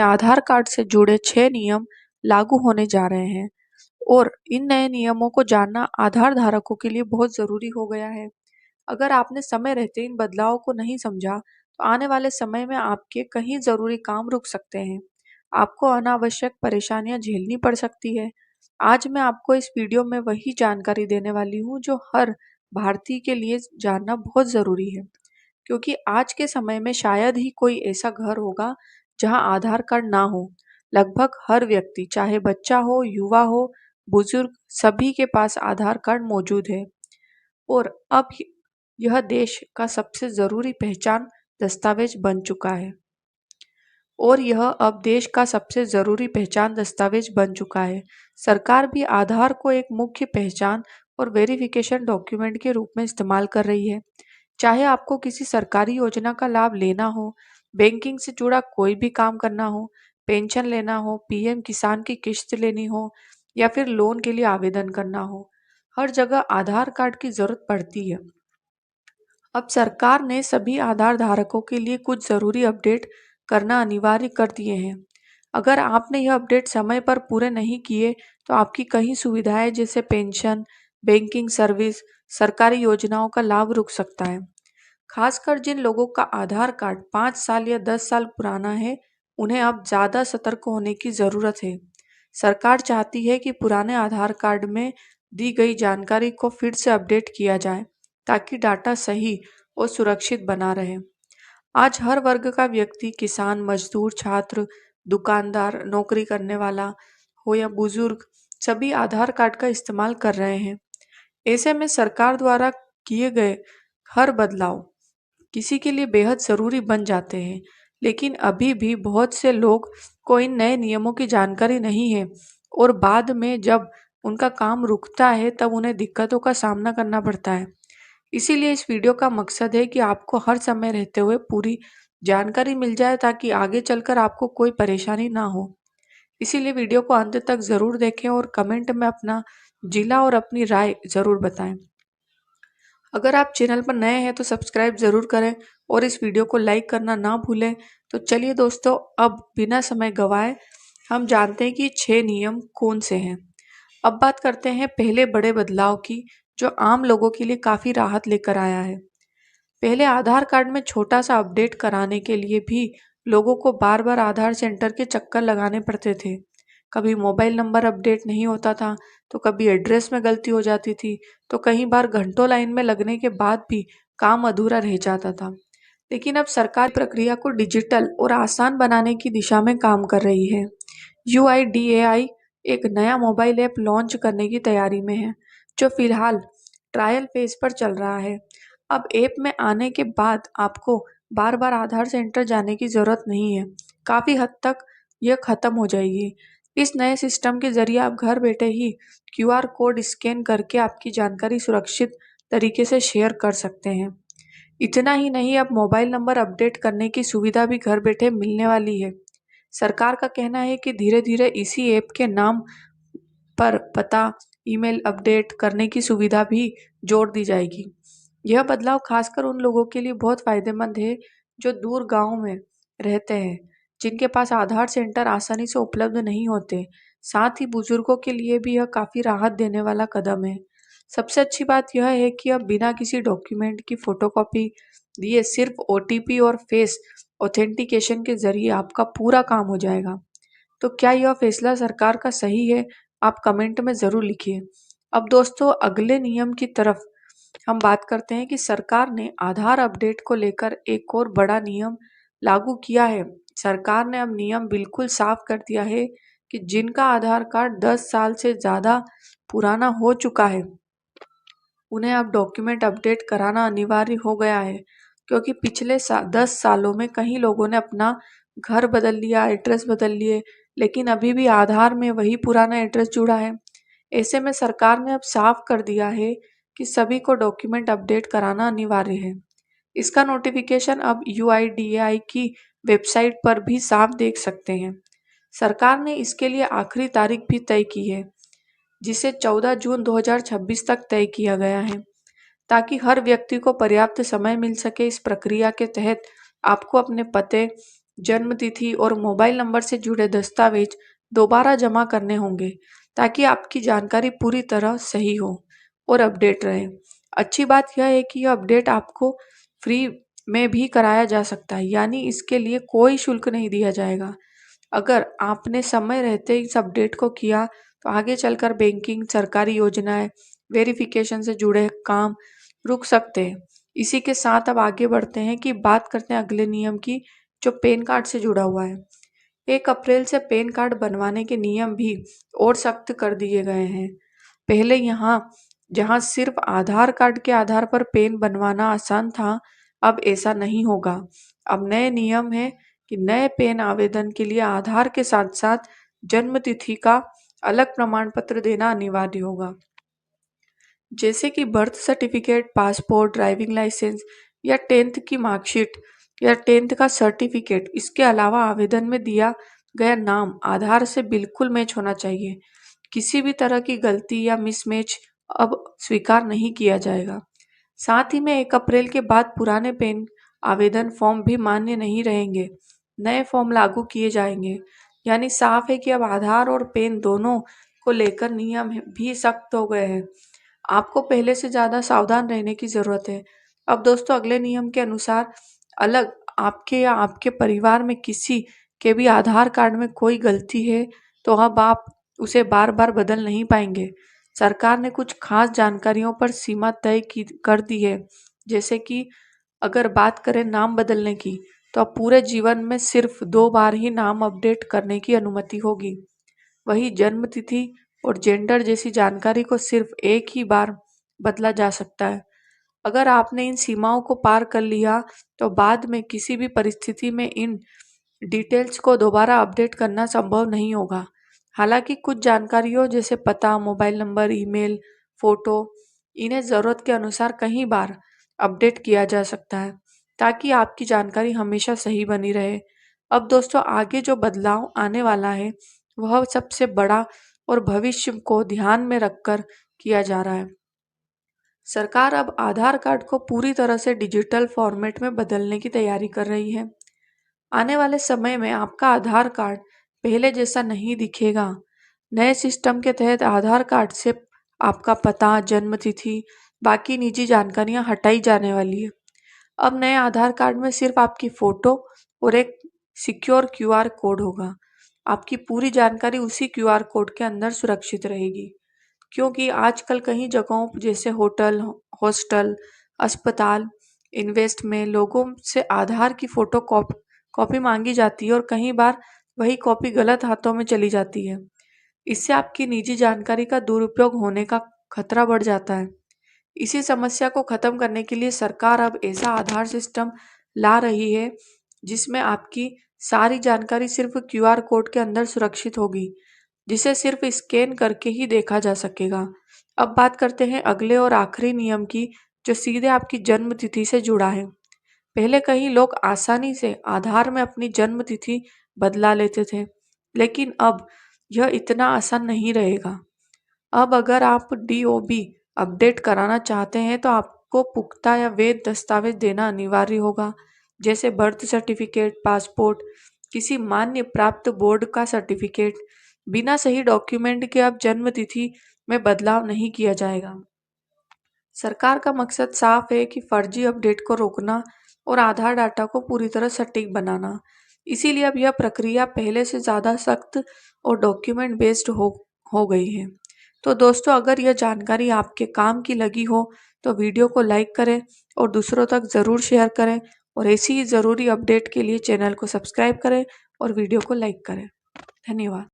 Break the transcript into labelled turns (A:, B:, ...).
A: आधार card से जुड़े 6 नियम लागू होने जा रहे हैं और इन नए नियमों को जानना आधार धारकों के लिए बहुत जरूरी हो गया है। अगर आपने समय रहते इन बदलावों को नहीं समझा तो आने वाले समय में आपके कई जरूरी काम रुक सकते हैं। आपको अनावश्यक परेशानियां झेलनी पड़ सकती है। आज मैं आपको इस वीडियो में वही जानकारी देने वाली हूँ जो हर भारतीय के लिए जानना बहुत जरूरी है, क्योंकि आज के समय में शायद ही कोई ऐसा घर होगा जहां आधार कार्ड ना हो। लगभग हर व्यक्ति, चाहे बच्चा हो, युवा हो, बुजुर्ग, सभी के पास आधार कार्ड मौजूद है और अब यह देश का सबसे जरूरी पहचान दस्तावेज बन चुका है। सरकार भी आधार को एक मुख्य पहचान और वेरिफिकेशन डॉक्यूमेंट के रूप में इस्तेमाल कर रही है। चाहे आपको किसी सरकारी योजना का लाभ लेना हो, बैंकिंग से जुड़ा कोई भी काम करना हो, पेंशन लेना हो, पीएम किसान की किश्त लेनी हो या फिर लोन के लिए आवेदन करना हो, हर जगह आधार कार्ड की जरूरत पड़ती है। अब सरकार ने सभी आधार धारकों के लिए कुछ जरूरी अपडेट करना अनिवार्य कर दिए हैं। अगर आपने यह अपडेट समय पर पूरे नहीं किए तो आपकी कई सुविधाएं जैसे पेंशन, बैंकिंग सर्विस, सरकारी योजनाओं का लाभ रुक सकता है। खासकर जिन लोगों का आधार कार्ड 5 साल या 10 साल पुराना है, उन्हें अब ज्यादा सतर्क होने की जरूरत है। सरकार चाहती है कि पुराने आधार कार्ड में दी गई जानकारी को फिर से अपडेट किया जाए ताकि डाटा सही और सुरक्षित बना रहे। आज हर वर्ग का व्यक्ति, किसान, मजदूर, छात्र, दुकानदार, नौकरी करने वाला हो या बुजुर्ग, सभी आधार कार्ड का इस्तेमाल कर रहे हैं। ऐसे में सरकार द्वारा किए गए हर बदलाव किसी के लिए बेहद जरूरी बन जाते हैं, लेकिन अभी भी बहुत से लोग को इन नए नियमों की जानकारी नहीं है और बाद में जब उनका काम रुकता है तब उन्हें दिक्कतों का सामना करना पड़ता है। इसीलिए इस वीडियो का मकसद है कि आपको हर समय रहते हुए पूरी जानकारी मिल जाए ताकि आगे चलकर आपको कोई परेशानी ना हो। इसीलिए वीडियो को अंत तक जरूर देखें और कमेंट में अपना जिला और अपनी राय जरूर बताएं। अगर आप चैनल पर नए हैं तो सब्सक्राइब जरूर करें और इस वीडियो को लाइक करना ना भूलें। तो चलिए दोस्तों, अब बिना समय गवाए हम जानते हैं कि 6 नियम कौन से हैं। अब बात करते हैं पहले बड़े बदलाव की, जो आम लोगों के लिए काफी राहत लेकर आया है। पहले आधार कार्ड में छोटा सा अपडेट कराने के लिए भी लोगों को बार बार आधार सेंटर के चक्कर लगाने पड़ते थे। कभी मोबाइल नंबर अपडेट नहीं होता था, तो कभी एड्रेस में गलती हो जाती थी, तो कई बार घंटों लाइन में लगने के बाद भी काम अधूरा रह जाता था। लेकिन अब सरकार प्रक्रिया को डिजिटल और आसान बनाने की दिशा में काम कर रही है। UIDAI एक नया मोबाइल ऐप लॉन्च करने की तैयारी में है, जो फिलहाल ट्रायल फेज पर चल रहा है। अब ऐप में आने के बाद आपको बार बार आधार सेंटर जाने की जरूरत नहीं है। काफी हद तक यह खत्म हो जाएगी। इस नए सिस्टम के जरिए आप घर बैठे ही QR कोड स्कैन करके आपकी जानकारी सुरक्षित तरीके से शेयर कर सकते हैं। इतना ही नहीं, अब मोबाइल नंबर अपडेट करने की सुविधा भी घर बैठे मिलने वाली है। सरकार का कहना है कि धीरे धीरे इसी ऐप के नाम पर पता, ईमेल अपडेट करने की सुविधा भी जोड़ दी जाएगी। यह बदलाव खासकर उन लोगों के लिए बहुत फायदेमंद है जो दूर गांव में रहते हैं, जिनके पास आधार सेंटर आसानी से उपलब्ध नहीं होते। साथ ही बुजुर्गों के लिए भी यह काफी राहत देने वाला कदम है। सबसे अच्छी बात यह है कि अब बिना किसी डॉक्यूमेंट की फोटोकॉपी दिए सिर्फ OTP और फेस ऑथेंटिकेशन के जरिए आपका पूरा काम हो जाएगा। तो क्या यह फैसला सरकार का सही है? आप कमेंट में जरूर लिखिए। अब दोस्तों, अगले नियम की तरफ हम बात करते हैं कि सरकार ने आधार अपडेट को लेकर एक और बड़ा नियम लागू किया है। सरकार ने अब नियम बिल्कुल साफ कर दिया है कि जिनका आधार कार्ड 10 साल से ज्यादा पुराना हो चुका है, उन्हें अब डॉक्यूमेंट अपडेट कराना अनिवार्य हो गया है, क्योंकि पिछले 10 सालों में कई लोगों ने अपना घर बदल लिया, एड्रेस बदल लिए, लेकिन अभी भी आधार में वही पुराना एड्रेस जुड़ा है। ऐसे में सरकार ने अब साफ कर दिया है कि सभी को डॉक्यूमेंट अपडेट कराना अनिवार्य है। इसका नोटिफिकेशन अब UIDAI की वेबसाइट पर भी साफ देख सकते हैं। सरकार ने इसके लिए आखिरी तारीख भी तय की है, जिसे 14 जून 2026 तक तय किया गया है, ताकि हर व्यक्ति को पर्याप्त समय मिल सके। इस प्रक्रिया के तहत आपको अपने पते, जन्म तिथि और मोबाइल नंबर से जुड़े दस्तावेज दोबारा जमा करने होंगे ताकि आपकी जानकारी पूरी तरह सही हो और अपडेट रहे। अच्छी बात यह है कि यह अपडेट आपको फ्री में भी कराया जा सकता है, यानी इसके लिए कोई शुल्क नहीं दिया जाएगा। अगर आपने समय रहते इस अपडेट को किया तो आगे चलकर बैंकिंग, सरकारी योजनाएं, वेरिफिकेशन से जुड़े काम रुक सकते हैं। इसी के साथ अब आगे बढ़ते हैं कि बात करते हैं अगले नियम की, जो पैन कार्ड से जुड़ा हुआ है। 1 अप्रैल से पैन कार्ड बनवाने के नियम भी और सख्त कर दिए गए हैं। पहले जहां सिर्फ आधार कार्ड के आधार पर पैन बनवाना आसान था, अब ऐसा नहीं होगा। अब नए नियम है कि नए पैन आवेदन के लिए आधार के साथ साथ जन्म तिथि का अलग प्रमाण पत्र देना अनिवार्य होगा, जैसे कि birth certificate, passport, driving licence या 10th की मार्कशीट या 10th का सर्टिफिकेट। इसके अलावा आवेदन में दिया गया नाम आधार से बिल्कुल मैच होना चाहिए। किसी भी तरह की गलती या मिसमैच अब स्वीकार नहीं किया जाएगा। साथ ही में 1 अप्रैल के बाद पुराने पैन आवेदन फॉर्म भी मान्य नहीं रहेंगे, नए फॉर्म लागू किए जाएंगे। यानी साफ है कि अब आधार और पैन दोनों को लेकर नियम भी सख्त हो गए हैं। आपको पहले से ज़्यादा सावधान रहने की ज़रूरत है। अब दोस्तों, अगले नियम के अनुसार अलग आपके या आपके परिवार में किसी के भी आधार कार्ड में कोई गलती है तो अब आप उसे बार बार बदल नहीं पाएंगे। सरकार ने कुछ खास जानकारियों पर सीमा कर दी है, जैसे कि अगर बात करें नाम बदलने की, तो अब पूरे जीवन में सिर्फ 2 बार ही नाम अपडेट करने की अनुमति होगी। वही जन्म तिथि और जेंडर जैसी जानकारी को सिर्फ एक ही बार बदला जा सकता है। अगर आपने इन सीमाओं को पार कर लिया तो बाद में किसी भी परिस्थिति में इन डिटेल्स को दोबारा अपडेट करना संभव नहीं होगा। हालांकि कुछ जानकारियों जैसे पता, मोबाइल नंबर, ईमेल, फोटो, इन्हें ज़रूरत के अनुसार कई बार अपडेट किया जा सकता है ताकि आपकी जानकारी हमेशा सही बनी रहे। अब दोस्तों, आगे जो बदलाव आने वाला है वह सबसे बड़ा और भविष्य को ध्यान में रखकर किया जा रहा है। सरकार अब आधार कार्ड को पूरी तरह से डिजिटल फॉर्मेट में बदलने की तैयारी कर रही है। आने वाले समय में आपका आधार कार्ड पहले जैसा नहीं दिखेगा। नए सिस्टम के तहत आधार कार्ड से आपका पता, जन्म तिथि, बाकी निजी जानकारियां हटाई जाने वाली है। अब नए आधार कार्ड में सिर्फ आपकी फोटो और एक सिक्योर क्यूआर कोड होगा। आपकी पूरी जानकारी उसी क्यूआर कोड के अंदर सुरक्षित रहेगी, क्योंकि आजकल कई जगहों जैसे होटल, हॉस्टल, अस्पताल, इन्वेस्ट में लोगों से आधार की फोटो कॉपी मांगी जाती है और कई बार वही कॉपी गलत हाथों में चली जाती है। इससे आपकी निजी जानकारी का दुरुपयोग होने का खतरा बढ़ जाता है। इसी समस्या को खत्म करने के लिए सरकार अब ऐसा आधार सिस्टम ला रही है जिसमें आपकी सारी जानकारी सिर्फ क्यूआर कोड के अंदर सुरक्षित होगी, जिसे सिर्फ स्कैन करके ही देखा जा सकेगा। अब बात करते हैं अगले और आखिरी नियम की, जो सीधे आपकी जन्म तिथि से जुड़ा है। पहले कई लोग आसानी से आधार में अपनी जन्म तिथि बदला लेते थे, लेकिन अब यह इतना आसान नहीं रहेगा। अब अगर आप डीओबी अपडेट कराना चाहते हैं तो आपको पुख्ता या वैध दस्तावेज देना अनिवार्य होगा, जैसे बर्थ सर्टिफिकेट, पासपोर्ट, किसी मान्य प्राप्त बोर्ड का सर्टिफिकेट। बिना सही डॉक्यूमेंट के अब जन्म तिथि में बदलाव नहीं किया जाएगा। सरकार का मकसद साफ है कि फर्जी अपडेट को रोकना और आधार डाटा को पूरी तरह सटीक बनाना। इसीलिए अब यह प्रक्रिया पहले से ज़्यादा सख्त और डॉक्यूमेंट बेस्ड हो गई है। तो दोस्तों, अगर यह जानकारी आपके काम की लगी हो तो वीडियो को लाइक करें और दूसरों तक ज़रूर शेयर करें, और ऐसी ही ज़रूरी अपडेट के लिए चैनल को सब्सक्राइब करें और वीडियो को लाइक करें। धन्यवाद।